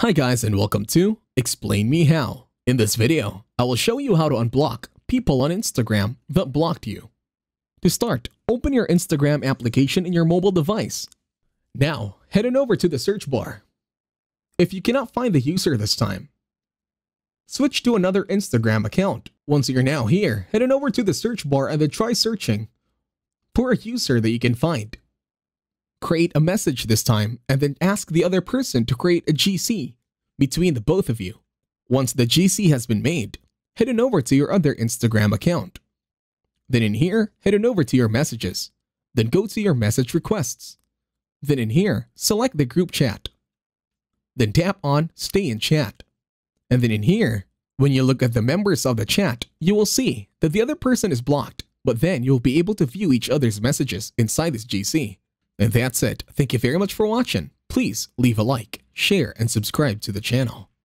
Hi guys and welcome to Explain Me How. In this video, I will show you how to unblock people on Instagram that blocked you. To start, open your Instagram application in your mobile device. Now, head on over to the search bar. If you cannot find the user this time, switch to another Instagram account. Once you're now here, head on over to the search bar and then try searching for a user that you can find. Create a message this time and then ask the other person to create a GC between the both of you. Once the GC has been made, head on over to your other Instagram account. Then in here, head on over to your messages. Then go to your message requests. Then in here, select the group chat. Then tap on Stay in Chat. And then in here, when you look at the members of the chat, you will see that the other person is blocked, but then you'll be able to view each other's messages inside this GC. And that's it. Thank you very much for watching. Please leave a like, share, and subscribe to the channel.